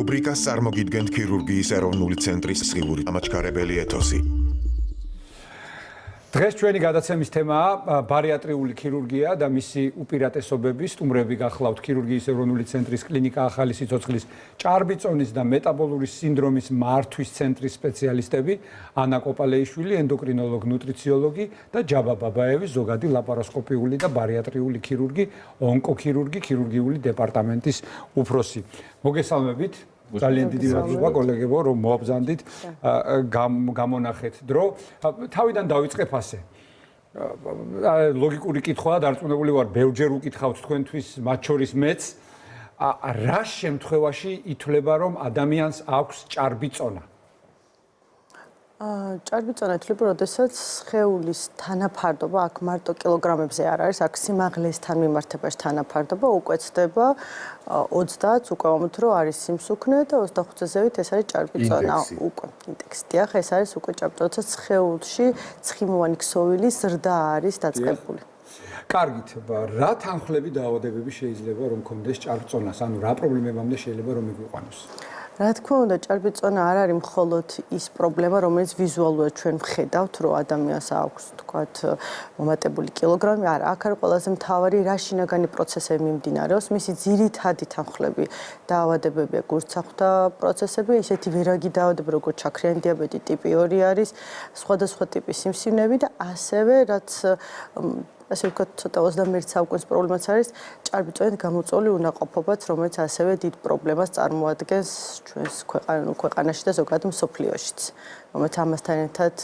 რუბრიკას წარმოგიდგენთ ქირურგიის ეროვნული ცენტრის სხივური დამაჩქარებელი ეთოსი. დღეს ჩვენი გადაცემის თემაა ბარიატრიული ქირურგია და მისი უპირატესობები. სტუმრები გახლავთ ქირურგიის ეროვნული ცენტრის კლინიკა ახალი სიცოცხლის ჭარბიწონის და მეტაბოლური სინდრომის მართვის ცენტრის სპეციალისტები ანა კოპალეიშვილი, ენდოკრინოლოგი, ნუტრიციოლოგი და ჯაბა ბაბაევი, ზოგადი ლაპაროსკოპიული და ბარიატრიული ქირურგი, ონკოქირურგი, ქირურგიული დეპარტამენტის უფროსი. მოგესალმებით. ძალიან დიდი მადლობა კოლეგებო, რომ მოაბრძანდით, გამონახეთ დრო. თავიდან დავიწყებ ასე. ლოგიკური კითხვაა, დარწმუნებული ვარ, ბევრჯერ უკითხავთ თქვენთვის, მათ შორის მეც. რა შემთხვევაში ითვლება, რომ ადამიანს აქვს ჭარბიწონა? ჭარბიწონა ითვლება, როდესაც სხეულის თანაფარდობა აქ მარტო კილოგრამებზე არ არის, აქ სიმაღლესთან მიმართებაში თანაფარდობა უკვე ცდება 30-ს უკვე ამით რომ არის სიმსუქნე და 25-ზე ზევით ეს არის ჭარბიწონა უკვე ინდექსი. დიახ, ეს არის უკვე ჭარბიწონა, სხეულში ცხიმოვანი ქსოვილი ზრდა არის დაწყებული. კარგით, რა თანხლები დაავადებები შეიძლება რომ კონდეს ჭარბწონას, ანუ რა პრობლემებამდე შეიძლება რომ მიგვიყვანოს? რა თქმა უნდა, ჭარბიწონა არ არის მხოლოდ ის პრობლემა, რომელიც ვიზუალურად ჩვენ ვხედავთ, რომ ადამიანს აქვს, თქვათ, მომატებული კილოგრამი. არა, აქ არის ყველაზე მთავარი რა შინაგანი პროცესები მიმდინარეობს. მისი ძირითადი თანხლები დაავადებებია გულსახვთა პროცესები, ისეთი ვერაგი დაავადებები, როგორც ჩაქრიანი დიაბეტი ტიპი 2 არის, სხვადასხვა ტიპის სიმსივნეები და ასევე რაც ასე ვქოთ, ცოტა 21 საუკუნის პრობლემაც არის ჭარბიწონით გამოწვეული უნაყოფობაც, რომელიც ასევე დიდ პრობლემას წარმოადგენს ჩვენს ქვეყანაში და ზოგადად მსოფლიოშიც, რომელიც ამასთან ერთად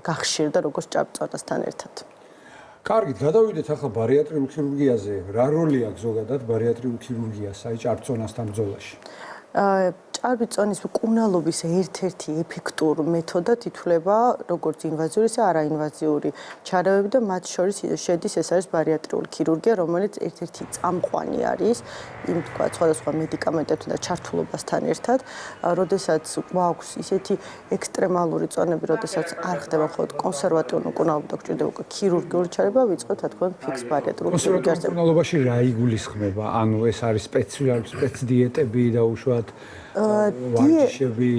გახშირდა როგორც ჭარბწონასთან ერთად. კარგით, გადავიდეთ ახლა ბარიატრიულ ქირურგიაზე. რა როლი აქვს ზოგადად ბარიატრიულ ქირურგიას აი ჭარბწონასთან ბრძოლაში? ჭარბიწონის მკურნალობის ერთ-ერთი ეფექტური მეთოდად ითვლება როგორც ინვაზიური, ისე არაინვაზიური ჩარევები და მათ შორის შედის ეს არის ბარიატრიული ქირურგია, რომელიც ერთ-ერთი წამყვანი არის იმ თქვა სხვადასხვა მედიკამენტებთან და ჩართულობასთან ერთად, როდესაც გვაქვს ისეთი ექსტრემალური წონები, როდესაც არ ხდება მხოლოდ კონსერვატიული მკურნალობა და გვჭირდება უკვე ქირურგიული ჩარევა, ვიწყოთ რა თქმა უნდა ფიქს ბარიატრიული ქირურგიას. კონსერვატიული მკურნალობაში რა იგულისხმება? ანუ ეს არის სპეცდიეტები და უშუალოდ ვარჯიშები.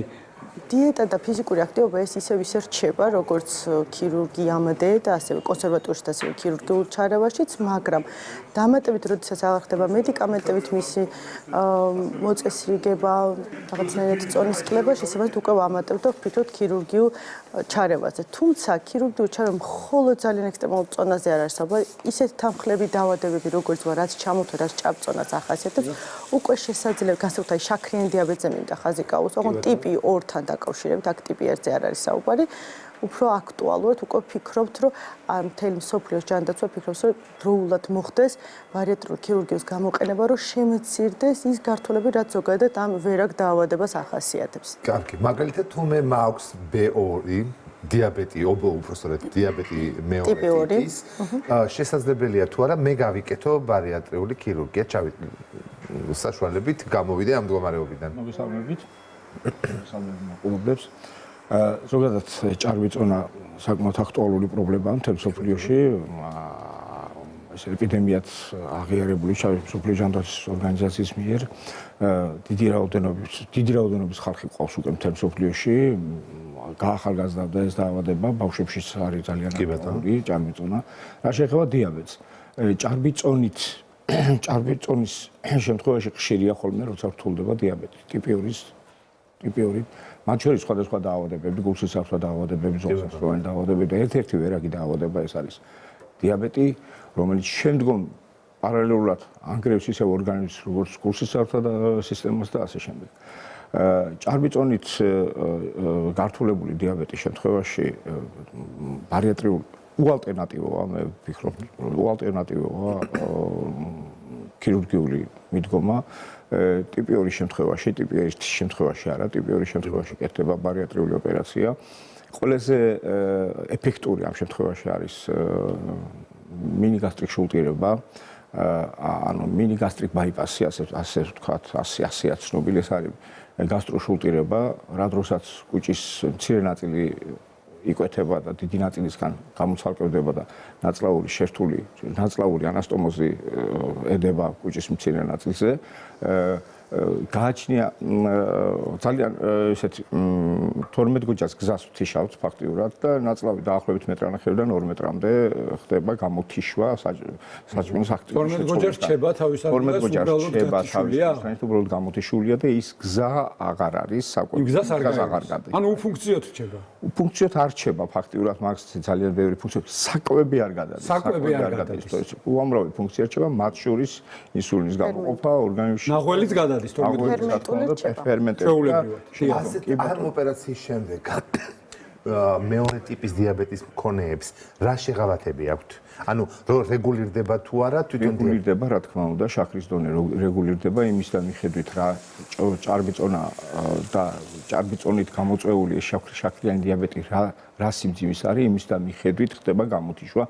დიეტა და ფიზიკური აქტივობა ეს ისევ ისე რჩება, როგორც ქირურგიამდე და ასევე კონსერვატორში და ასევე ქირურგიულ ჩარევაშიც, მაგრამ დამატებით, როდესაც აღარ ხდება მედიკამენტებით მისი მოწესრიგება, რაღაცნაირად წონის კლება, შესაბამისად უკვე ვამატებთ ვფიქრობთ ქირურგიულ ჩარევაზე. თუმცა ქირურგიულ ჩარევამ მხოლოდ ძალიან ექსტრემალურ წონაზე არ არის საუბარი, ისეთი თანხლები დაავადებები, როგორც რაც ჩამოთვლა, რაც ჭარბწონას ახასიათებს, უკვე შესაძლოა განსაკუთრებით შაქრიანი დიაბეტზე მინდა ხაზი გაუსვა, ოღონდ ტიპი 2-თან დაკავშირებით, აქ ტიპი 1-ზე არ არის საუბარი. უფრო აქტუალურად უკვე ფიქრობთ, რომ მთელი მსოფლიოს ჯანდაცვა ფიქრობს, რომ დროულად მოხდეს ბარიატრიული ქირურგიის გამოყენება, რომ შემცირდეს ის გართულები, რაც ზოგადად ამ ვერაგ დაავადებას ახასიათებს. კარგი, მაგალითად თუ მე მაქვს B2 დიაბეტი, უბრალოდ დიაბეტი მეორე ტიპის, შესაძლებელია თუ არა მე გავიკეთო ბარიატრიული ქირურგია, საშუალებით გამოვიდე ამ მდგომარეობიდან. მოგესალმებით. მოგესალმებით. ზოგადად ჭარბიწონა საკმაოდ აქტუალური პრობლემაა მთელ მსოფლიოში. ეს ეპიდემიაც აღიარებული მსოფლიო ჯანდაცვის ორგანიზაციის მიერ დიდი რაოდენობის ხალხი ყავს უკვე მთელ მსოფლიოში. გაახალგაზრდა ეს დაავადება ბავშვებშიც არის ძალიან აქტუალური ჭარბიწონა. რა შეეხება დიაბეტს. ჭარბიწონის შემთხვევაში ხშირია ხოლმე როცა რთულდება დიაბეტი ტიპი 2 მათ შორის სხვადასხვა დაავადებები, გულსისაფრა დაავადებები, ზოგადად დაავადებები და ერთ-ერთი ვერაგი დაავადება ეს არის დიაბეტი, რომელიც შემდგომ პარალელურად ანგრევს ისევ ორგანიზმს, როგორც გულსისაფრა სისტემას და ასე შემდეგ. ჭარბიწონით გართულებული დიაბეტის შემთხვევაში ბარიატრიული უალტერნატივოა, მე ვფიქრობ, უალტერნატივოა ქირურგიული მიდგომა. ტიპი 2 შემთხვევაში, ტიპი 1 შემთხვევაში არა, ტიპი 2 შემთხვევაში კეთდება ბარიატრიული ოპერაცია. ყველაზე ეფექტური ამ შემთხვევაში არის მინიგასტრიკ შულტირება, ანუ მინიგასტრიკ ბაიპასი, ასე ვთქვათ, ასე ცნობილი ეს არის გასტროშულტირება, რა დროსაც კუჭის მცირე ნაწილი იკვეთება და დიდი ნაწილისგან გამოცალკევდება და ნაწლავური ანასტომოზი ედება კუჭის მცირე ნაწილზე. გააჩნია ძალიან ესეთი 12 გოჯას გზას ვთიშავთ ფაქტიურად და ნაწლავი დაახლოებით მეტრანახევრიდან 2 მეტრამდე ხდება გამოთიშვა საჭმელის აქტივობის 12 გოჯა რჩება თავის ადგილას უბრალოდ გამოთიშულია და ის გზა აღარ არის საკვები გზას აღარ გადის ანუ უფუნქციოდ რჩება უფუნქციოდ არ რჩება ფაქტიურად მაგ ძალიან ბევრი ფუნქცია საკვები არ გადადის საკვები არ გადადის უამრავი ფუნქცია რჩება მათ შორის ინსულინის გამოყოფა ორგანიზმში ნახველიც გადადის ფერმენტები ამ ოპერაციის შემდეგ მეორე ტიპის დიაბეტის მქონეებს რა შეღავათები აქვთ? ანუ რეგულირდება თუ არა თვითონ რეგულირდება, რა თქმა უნდა, შაქრის დონე რეგულირდება იმისთან მიხედვით რა ჭარბიწონა და ჭარბიწონით გამოწვეული შაქრიანი დიაბეტი რა სიმძიმის არის, იმისთან მიხედვით ხდება გამოთიშვა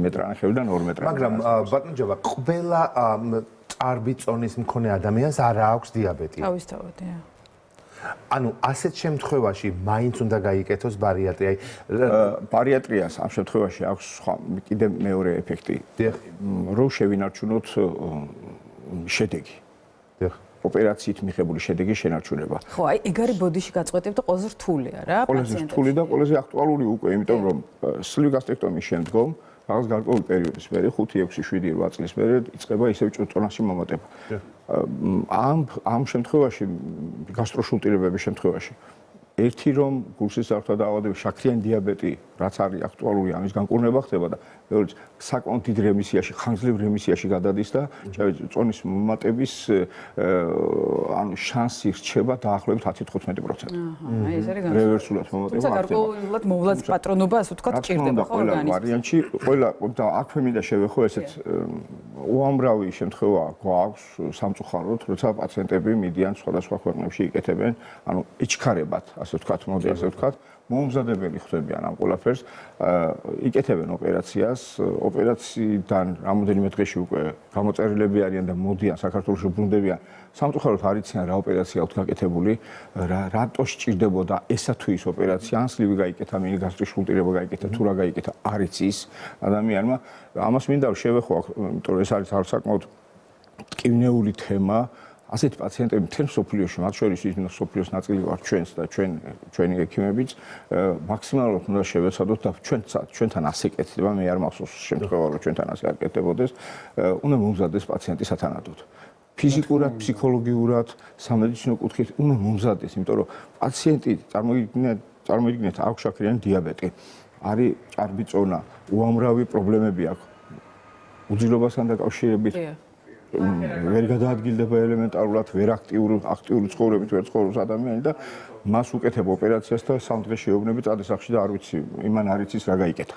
მეტრანახევრიდან 2 მეტრამდე. მაგრამ ბატონ ჯავა, ყველა ჭარბიწონის მქონე ადამიანს არ აქვს დიაბეტი. თავისთავად, ანუ ასეთ შემთხვევაში მაინც უნდა გაიკეთოს ბარიატრია. ბარიატრიას ამ შემთხვევაში აქვს სხვა კიდე მეორე ეფექტი. რომ შევინარჩუნოთ შედეგი. ოპერაციით მიღებული შედეგი შენარჩუნება. ხო, აი ეგ არის ბოდიში გაწყვეტები და ყველაზე რთულია რა პაციენტებში. ყველაზე რთული და ყველაზე აქტუალური უკვე, იმიტომ რომ სლივ გასტრექტომიის შემდგომ რაღაც გარკვეული პერიოდის მერე 5, 6, 7, 8 წლის მერე იწყება ისევ ჭურჭონაში მომატება. ამ შემთხვევაში გასტროშულტირებების შემთხვევაში ერთი რომ გულსის სარდაფ დაავადების შაქრიანი დიაბეტი რაც არის აქტუალური ამის განკურნება ხდება და მეორე საკმაოდ დიდ რემისიაში, ხანგრძლივ რემისიაში გადადის და წონის მომატების ანუ შანსი რჩება დაახლოებით 10-15%. აი ეს არის რევერსულად მომატება. თუმცა გარკვეულად მოვლაც პატრონობა ასე ვთქვათ ჭირდება ხო ორგანიზმში. ვარიანტი ყველა და აქვე მინდა შევეხო ესეთ უამრავი შემთხვევა გვაქვს სამწუხაროდ, როცა პაციენტები მიდიან სხვადასხვა ქვეყნებში იკეთებენ, ანუ იჩქარებად, ასე ვთქვათ, მოდი ასე ვთქვათ, მომზადებელი ხდებიან ამ ყველაფერს, იკეთებენ ოპერაციას, ოპერაციიდან რამოდენიმე დღეში უკვე გამოწერილები არიან და მოდიან საქართველოში ბრუნდებიან. სამწუხაროდ არ იციან რა ოპერაცია აქვს გაკეთებული, რატო სჭირდებოდა ესა თუ ის ოპერაცია, ან სლივი გაიკეთა, მინი გასტრიშულტირება გაიკეთა, თუ რა გაიკეთა, არ იცის ადამიანმა. ამას მინდა შევეხო, იმიტომ რომ ეს არის საკმაოდ ტკივნეული თემა. ასეთი პაციენტები მთელ მსოფლიოში, მათ შორის ის მსოფლიოს ნაწილი ვართ ჩვენს და ჩვენი ექიმებიც, მაქსიმალურად უნდა შევეცადოთ და ჩვენთან ასე კეთდება, მე არ მახსოვს შემთხვევა, რომ ჩვენთან ასე არ კეთდებოდეს, უნდა მომზადდეს პაციენტი სათანადოდ. ფიზიკურად, ფსიქოლოგიურად, სამედიცინო კუთხით უნდა მომზადდეს, იმიტომ რომ პაციენტი წარმოიდგინეთ, აქვს შაქრიანი დიაბეტი, არის ჭარბიწონა, უამრავი პრობლემები აქვს. უძილობასთან დაკავშირებით ვერ გადაადგილდება ელემენტარულად, ვერ აქტიური ცხოვრებით ვერ ცხოვრობს ადამიანი და მას უკეთებ ოპერაციას და 3 დღეს შეეუბნები წადეს სახლში და არ ვიცი, იმან არ იცის რა გაიკეთა.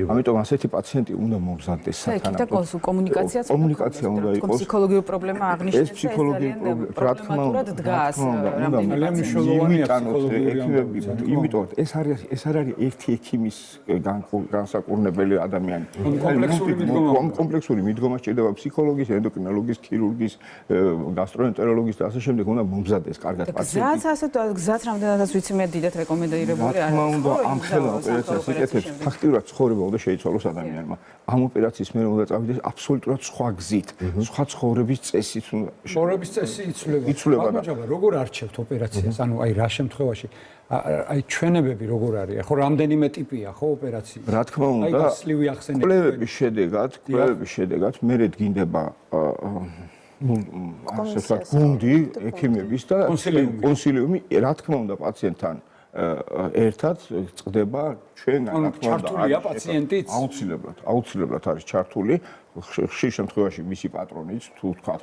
ამიტომ ასეთი პაციენტი უნდა მომზადდეს სათანადოდ. და კომუნიკაციაც კომუნიკაცია უნდა იყოს. ფსიქოლოგიური პრობლემა აღნიშნეს. ეს ფსიქოლოგიური პრობლემა, რა თქმა უნდა, დგას. იმიტომ ეს არ არის ერთი ექიმის განსაკურნებელი ადამიანი. კომპლექსური მიდგომა სჭირდება ფსიქოლოგის, ენდოკრინოლოგის, ქირურგის, გასტროენტეროლოგის და ასე შემდეგ უნდა მომზადდეს კარგად პაციენტი. გზაც რამდენადაც ვიცი მე დიდად რეკომენდირებული არის. რა თქმა უნდა, ამ ხელა ოპერაციას იკეთებს, ფაქტიურად ცხოვრება უნდა შეიცვალოს ადამიანმა. ამ ოპერაციის მერე უნდა წავიდეს აბსოლუტურად სხვა გზით, სხვა ცხოვრების წესით. ცხოვრების წესი იცვლება. როგორ არჩევთ ოპერაციას? ანუ აი რა შემთხვევაში აი ჩვენებები როგორ არის? ხო რამდენიმე ტიპია ხო ოპერაციის? რა თქმა უნდა, კვლევების შედეგად მე დგინდება ასე ვთქვათ, გუნდი ექიმების და კონსილიუმი, რა თქმა უნდა, პაციენტთან ერთად წყდება ჩვენ, რა თქმა უნდა, ჩართულია პაციენტიც? აუცილებლად არის ჩართული, ხშირ შემთხვევაში მისი პატრონიც, თუ ვთქვათ,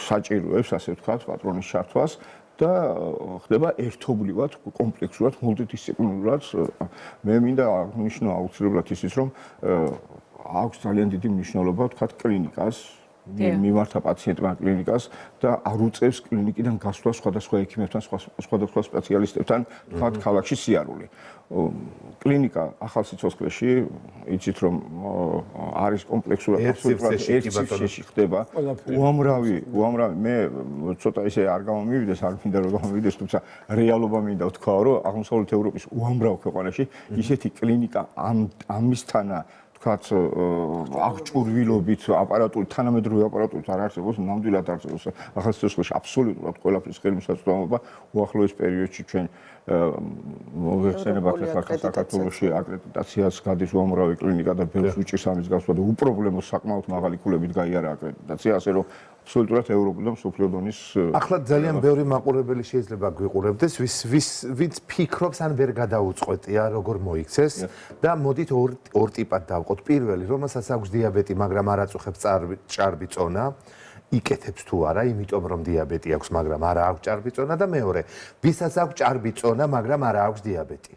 საჭიროებს, ასე ვთქვათ, პატრონის ჩართვას და ხდება ერთობლივად, კომპლექსურად, მულტიდისციპლინარულად. მე მინდა აღნიშნო აუცილებლად ისიც, რომ აქვს ძალიან დიდი მნიშვნელობა, ვთქვათ, კლინიკას, მიმართა პაციენტმა კლინიკას და არ უწევს კლინიკიდან გასვლა სხვადასხვა ექიმებთან, სხვადასხვა სპეციალისტებთან, ვთქვათ, ქალაქში სიარული. კლინიკა ახალ სიცოცხლეში, იცით რომ არის კომპლექსურად აბსოლუტურად ხდება. უამრავი, მე ცოტა ისე არ გამომივიდეს, არ მინდა რომ გამომივიდეს, თუმცა რეალობა მინდა ვთქვა, რომ აღმოსავლეთ ევროპის უამრავ ქვეყანაში ისეთი კლინიკა ამისთანა ვთქვათ, აღჭურვილობით აპარატური, თანამედროვე აპარატურით არ არსებობს, ნამდვილად არსებობს. ახალ სიცოცხლეში აბსოლუტურად ყველაფრის ხელმისაწვდომობა უახლოეს პერიოდში ჩვენ მოიხსენებათ საქართველოში აკრედიტაციას გადის უამრავი კლინიკა და ბევრს უჭირს ამის გასვლა და უპრობლემო საკმაოდ მაღალი ქულებით გაიარა აკრედიტაცია, ასე რომ აბსოლუტურად ევროპულ და მსოფლიო დონის ახლა ძალიან ბევრი მაყურებელი შეიძლება გვიყურებდეს, ვინც ფიქრობს ან ვერ გადაუწყვეტია როგორ მოიქცეს და მოდით ორ ტიპად დავყოთ. პირველი, რომელსაც აქვს დიაბეტი, მაგრამ არ აწუხებს ჭარბი წონა, იკეთებს თუ არა, იმიტომ რომ დიაბეტი აქვს, მაგრამ არა აქვს ჭარბი წონა და მეორე, ვისაც აქვს ჭარბი წონა, მაგრამ არა აქვს დიაბეტი.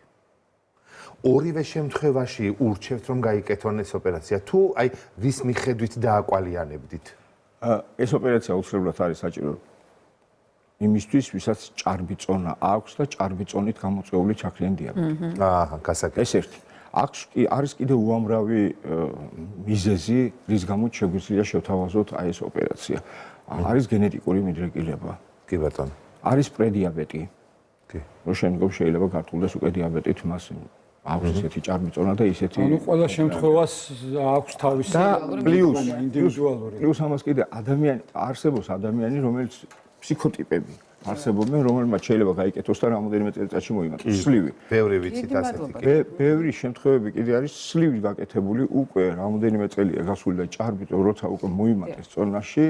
ორივე შემთხვევაში ურჩევთ რომ გაიკეთონ ეს ოპერაცია თუ აი ვის მიხედვით დააკვალიანებდით? ეს ოპერაცია უცვლელად არის საჭირო იმისთვის, ვისაც ჭარბი წონა აქვს და ჭარბი წონით გამოწვეული ჩაქრიან დიაბეტი. აჰა, გასაგებია. ეს ერთი. არის კიდევ უამრავი მიზეზი, რის გამოც შეგვიძლია შევთავაზოთ აი ეს ოპერაცია. არის გენეტიკური მიდრეკილება. კი ბატონო. არის პრედიაბეტი. კი. რო შემდგომ შეიძლება გართულდეს უკვე დიაბეტით მას აქვს ესეთი ჭარბი წონა და ისეთი ანუ ყველა შემთხვევას აქვს თავისი ინდივიდუალური. პლუს ამას კიდე არსებობს ადამიანი, რომელიც ფსიქოტიპები არსებობენ, რომელმაც შეიძლება გაიკეთოს და რამოდენიმე წელიწადში მოიმატოს სლივი. ბევრი ვიცით ასეთი. ბევრი შემთხვევები კიდე არის სლივი გაკეთებული უკვე რამოდენიმე წელია გასული და ჭარბი როცა უკვე მოიმატეს წონაში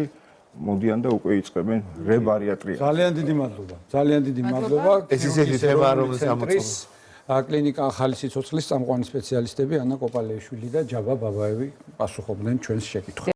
მოდიან და უკვე იწყებენ rebariatriას. ძალიან დიდი მადლობა. ძალიან დიდი მადლობა. ეს ისეთი თემა რომელიც ამოწმოს. კლინიკა ახალი სიცოცხლის წამყვანი სპეციალისტები ანა კოპალეიშვილი და ჯაბა ბაბაევი პასუხობდნენ ჩვენს შეკითხვებს.